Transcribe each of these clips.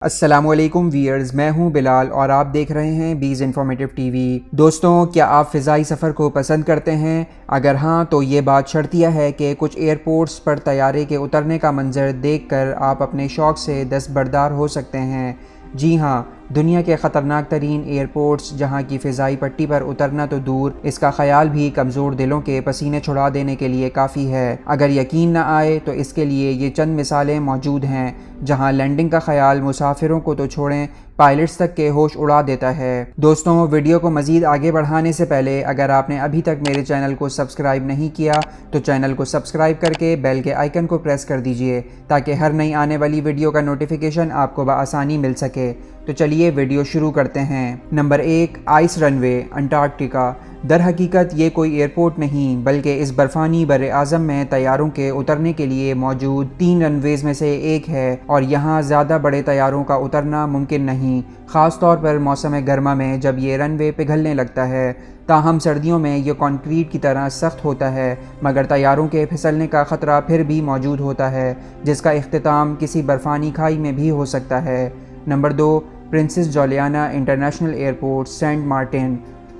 السلام علیکم ویئرز، میں ہوں بلال اور آپ دیکھ رہے ہیں بیز انفارمیٹیو ٹی وی۔ دوستوں، کیا آپ فضائی سفر کو پسند کرتے ہیں؟ اگر ہاں تو یہ بات شرطیہ ہے کہ کچھ ایئرپورٹس پر طیارے کے اترنے کا منظر دیکھ کر آپ اپنے شوق سے دستبردار ہو سکتے ہیں۔ جی ہاں، دنیا کے خطرناک ترین ایئرپورٹس، جہاں کی فضائی پٹی پر اترنا تو دور، اس کا خیال بھی کمزور دلوں کے پسینے چھڑا دینے کے لیے کافی ہے۔ اگر یقین نہ آئے تو اس کے لیے یہ چند مثالیں موجود ہیں جہاں لینڈنگ کا خیال مسافروں کو تو چھوڑیں، پائلٹس تک کے ہوش اڑا دیتا ہے۔ دوستوں، ویڈیو کو مزید آگے بڑھانے سے پہلے اگر آپ نے ابھی تک میرے چینل کو سبسکرائب نہیں کیا تو چینل کو سبسکرائب کر کے بیل کے آئیکن کو پریس کر دیجئے تاکہ ہر نئی آنے والی ویڈیو کا نوٹیفیکیشن آپ کو بآسانی مل سکے۔ تو چلیے ویڈیو شروع کرتے ہیں۔ نمبر 1، آئس رن وے، انٹارکٹیکا۔ در حقیقت یہ کوئی ایئرپورٹ نہیں بلکہ اس برفانی بر اعظم میں طیاروں کے اترنے کے لیے موجود 3 رن ویز میں سے ایک ہے، اور یہاں زیادہ بڑے طیاروں کا اترنا ممکن نہیں، خاص طور پر موسم گرما میں جب یہ رن وے پگھلنے لگتا ہے۔ تاہم سردیوں میں یہ کنکریٹ کی طرح سخت ہوتا ہے، مگر طیاروں کے پھسلنے کا خطرہ پھر بھی موجود ہوتا ہے، جس کا اختتام کسی برفانی کھائی میں بھی ہو سکتا ہے۔ Number 2، Princess Juliana International Airport, Saint Martin.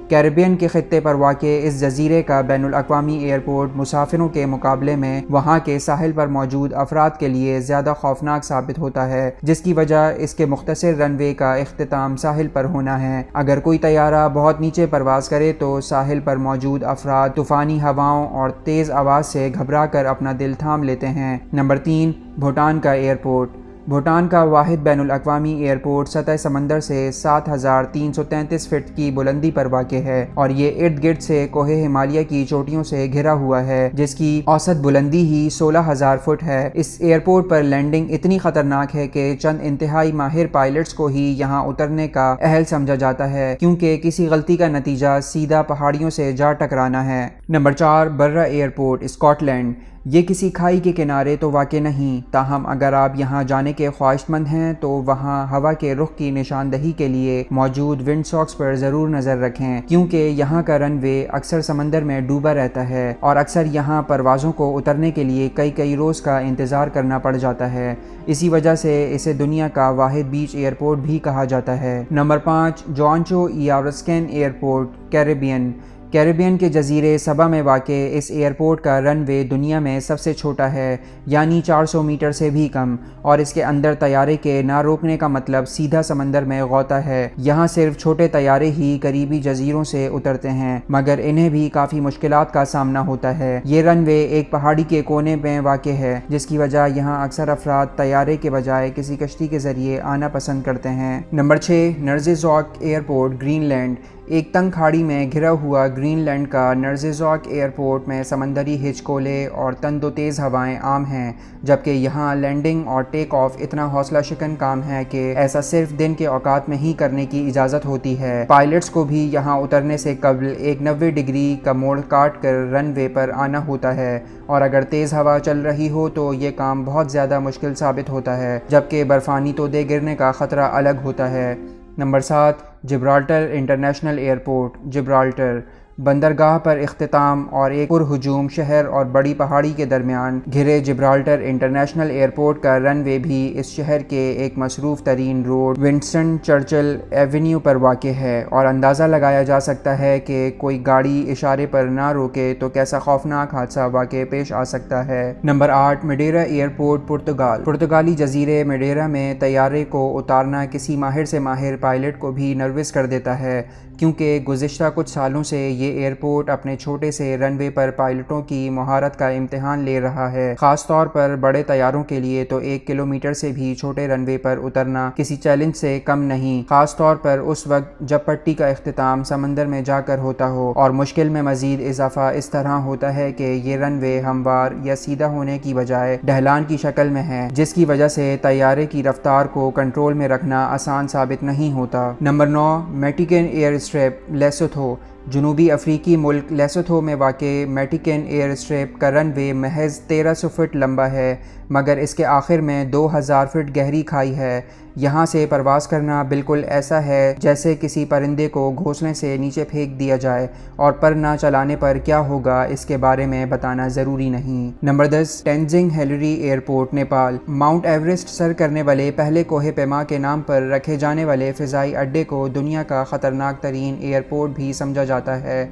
Caribbean کے خطے پر واقع اس جزیرے کا بین الاقوامی ایئرپورٹ مسافروں کے مقابلے میں وہاں کے ساحل پر موجود افراد کے لیے زیادہ خوفناک ثابت ہوتا ہے، جس کی وجہ اس کے مختصر رن وے کا اختتام ساحل پر ہونا ہے۔ اگر کوئی طیارہ بہت نیچے پرواز کرے تو ساحل پر موجود افراد طوفانی ہواؤں اور تیز آواز سے گھبرا کر اپنا دل تھام لیتے ہیں۔ نمبر 3، بھوٹان کا ایئرپورٹ۔ بھوٹان کا واحد بین الاقوامی ایئرپورٹ سطح سمندر سے 7333 فٹ کی بلندی پر واقع ہے، اور یہ ارد گرد سے کوہ ہمالیہ کی چوٹیوں سے گھرا ہوا ہے، جس کی اوسط بلندی ہی 16,000 فٹ ہے۔ اس ایئرپورٹ پر لینڈنگ اتنی خطرناک ہے کہ چند انتہائی ماہر پائلٹس کو ہی یہاں اترنے کا اہل سمجھا جاتا ہے، کیونکہ کسی غلطی کا نتیجہ سیدھا پہاڑیوں سے جا ٹکرانا ہے۔ نمبر 4، برا ایئرپورٹ، اسکاٹ لینڈ۔ یہ کسی کھائی کے کنارے تو واقع نہیں، تاہم اگر آپ یہاں جانے کے خواہش مند ہیں تو وہاں ہوا کے رخ کی نشاندہی کے لیے موجود ونڈ ساکس پر ضرور نظر رکھیں، کیونکہ یہاں کا رن وے اکثر سمندر میں ڈوبا رہتا ہے، اور اکثر یہاں پروازوں کو اترنے کے لیے کئی روز کا انتظار کرنا پڑ جاتا ہے۔ اسی وجہ سے اسے دنیا کا واحد بیچ ایئرپورٹ بھی کہا جاتا ہے۔ Number 5، Juancho Yrausquin airport, Caribbean. Caribbean کے جزیرے سبا میں واقع اس ایئرپورٹ کا رن وے دنیا میں سب سے چھوٹا ہے، یعنی 400 میٹر سے بھی کم، اور اس کے اندر طیارے کے نہ روکنے کا مطلب سیدھا سمندر میں غوطہ ہے۔ یہاں صرف چھوٹے طیارے ہی قریبی جزیروں سے اترتے ہیں، مگر انہیں بھی کافی مشکلات کا سامنا ہوتا ہے۔ یہ رن وے ایک پہاڑی کے کونے میں واقع ہے، جس کی وجہ یہاں اکثر افراد طیارے کے بجائے کسی کشتی کے ذریعے آنا پسند کرتے ہیں۔ Number 6، Narsarsuaq airport, Greenland. ایک تنگ کھاڑی میں گھرا ہوا گرین لینڈ کا نرزیزوک ایئرپورٹ میں سمندری ہچکولے اور تند و تیز ہوائیں عام ہیں، جبکہ یہاں لینڈنگ اور ٹیک آف اتنا حوصلہ شکن کام ہے کہ ایسا صرف دن کے اوقات میں ہی کرنے کی اجازت ہوتی ہے۔ پائلٹس کو بھی یہاں اترنے سے قبل ایک 90 ڈگری کا موڑ کاٹ کر رن وے پر آنا ہوتا ہے، اور اگر تیز ہوا چل رہی ہو تو یہ کام بہت زیادہ مشکل ثابت ہوتا ہے، جبکہ برفانی تودے گرنے کا خطرہ الگ ہوتا ہے۔ Number 7، Gibraltar international airport, Gibraltar. بندرگاہ پر اختتام اور ایک پرہجوم شہر اور بڑی پہاڑی کے درمیان گھرے جبرالٹر انٹرنیشنل ایئرپورٹ کا رن وے بھی اس شہر کے ایک مصروف ترین روڈ ونسٹن چرچل ایونیو پر واقع ہے، اور اندازہ لگایا جا سکتا ہے کہ کوئی گاڑی اشارے پر نہ روکے تو کیسا خوفناک حادثہ واقع پیش آ سکتا ہے۔ Number 8، Madeira airport, Portugal. پرتگالی جزیرے میڈیرا میں طیارے کو اتارنا کسی ماہر سے ماہر پائلٹ کو بھی نروس کر دیتا ہے، کیونکہ گزشتہ کچھ سالوں سے یہ ایئرپورٹ اپنے چھوٹے سے رن وے پر پائلٹوں کی مہارت کا امتحان لے رہا ہے۔ خاص طور پر بڑے طیاروں کے لیے تو 1 کلومیٹر سے بھی چھوٹے رن وے پر اترنا کسی چیلنج سے کم نہیں، خاص طور پر اس وقت جب پٹی کا اختتام سمندر میں جا کر ہوتا ہو، اور مشکل میں مزید اضافہ اس طرح ہوتا ہے کہ یہ رن وے ہموار یا سیدھا ہونے کی بجائے ڈھلان کی شکل میں ہے، جس کی وجہ سے طیارے کی رفتار کو کنٹرول میں رکھنا آسان ثابت نہیں ہوتا۔ Number 9، Matekane air strip, Lesotho. جنوبی افریقی ملک لیسوتھو میں واقع میٹیکن ایئر اسٹرپ کا رن وے محض 1300 فٹ لمبا ہے، مگر اس کے آخر میں 2000 فٹ گہری کھائی ہے۔ یہاں سے پرواز کرنا بالکل ایسا ہے جیسے کسی پرندے کو گھونسلے سے نیچے پھینک دیا جائے، اور پر نہ چلانے پر کیا ہوگا اس کے بارے میں بتانا ضروری نہیں۔ Number 10، Tenzing Hillary airport, Nepal. Mount Everest سر کرنے والے پہلے کوہ پیما کے نام پر رکھے جانے والے فضائی اڈے کو دنیا کا خطرناک ترین ائیرپورٹ بھی سمجھا جاتا ہے،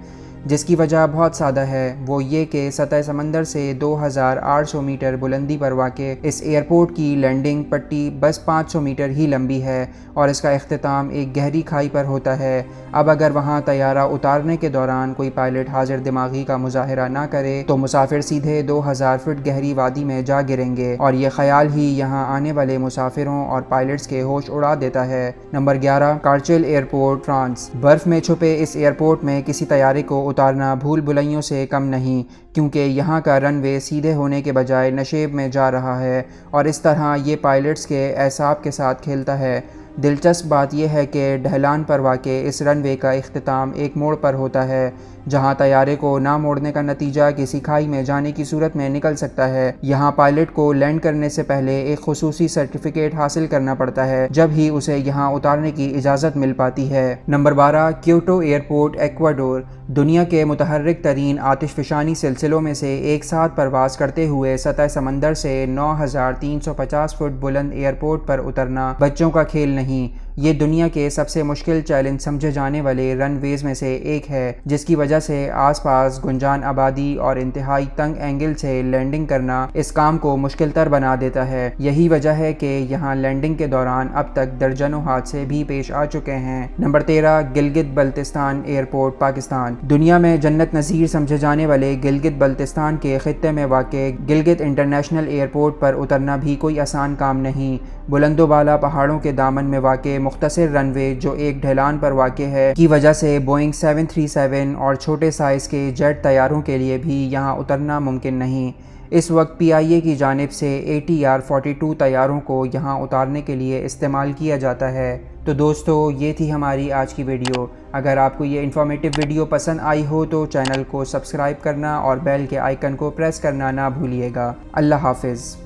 جس کی وجہ بہت سادہ ہے، وہ یہ کہ سطح سمندر سے 2800 میٹر بلندی پر واقع اس ائیرپورٹ کی لینڈنگ پٹی بس 500 میٹر ہی لمبی ہے، اور اس کا اختتام ایک گہری کھائی پر ہوتا ہے۔ اب اگر وہاں طیارہ اتارنے کے دوران کوئی پائلٹ حاضر دماغی کا مظاہرہ نہ کرے تو مسافر سیدھے 2000 فٹ گہری وادی میں جا گریں گے، اور یہ خیال ہی یہاں آنے والے مسافروں اور پائلٹس کے ہوش اڑا دیتا ہے۔ Number 11، Courchevel airport, France. برف میں چھپے اس ائیرپورٹ میں کسی طیارے کو اتارنا بھول بھلائیوں سے کم نہیں، کیونکہ یہاں کا رن وے سیدھے ہونے کے بجائے نشیب میں جا رہا ہے، اور اس طرح یہ پائلٹس کے اعصاب کے ساتھ کھیلتا ہے۔ دلچسپ بات یہ ہے کہ ڈھلان پر واقع اس رن وے کا اختتام ایک موڑ پر ہوتا ہے، جہاں طیارے کو نہ موڑنے کا نتیجہ کسی کھائی میں جانے کی صورت میں نکل سکتا ہے۔ یہاں پائلٹ کو لینڈ کرنے سے پہلے ایک خصوصی سرٹیفکیٹ حاصل کرنا پڑتا ہے، جب ہی اسے یہاں اتارنے کی اجازت مل پاتی ہے۔ Number 12، Kyoto airport, Ecuador. دنیا کے متحرک ترین آتش فشانی سلسلوں میں سے ایک ساتھ پرواز کرتے ہوئے سطح سمندر سے 9350 فٹ بلند ائیرپورٹ پر اترنا بچوں کا کھیل نہیں۔ یہ دنیا کے سب سے مشکل چیلنج سمجھے جانے والے رن ویز میں سے ایک ہے، جس کی وجہ سے آس پاس گنجان آبادی اور انتہائی تنگ اینگل سے لینڈنگ کرنا اس کام کو مشکل تر بنا دیتا ہے۔ یہی وجہ ہے کہ یہاں لینڈنگ کے دوران اب تک درجنوں حادثے بھی پیش آ چکے ہیں۔ Number 13، Gilgit Baltistan airport, Pakistan. دنیا میں جنت نظیر سمجھے جانے والے گلگت بلتستان کے خطے میں واقع گلگت انٹرنیشنل ائیرپورٹ پر اترنا بھی کوئی آسان کام نہیں۔ بلند و بالا پہاڑوں کے دامن میں واقع مختصر رن وے، جو ایک ڈھلان پر واقع ہے، کی وجہ سے بوئنگ 737 اور چھوٹے سائز کے جیٹ طیاروں کے لیے بھی یہاں اترنا ممکن نہیں۔ اس وقت PIA کی جانب سے ATR-42 طیاروں کو یہاں اتارنے کے لیے استعمال کیا جاتا ہے۔ تو دوستو، یہ تھی ہماری آج کی ویڈیو۔ اگر آپ کو یہ انفارمیٹیو ویڈیو پسند آئی ہو تو چینل کو سبسکرائب کرنا اور بیل کے آئیکن کو پریس کرنا نہ بھولیے گا۔ اللہ حافظ۔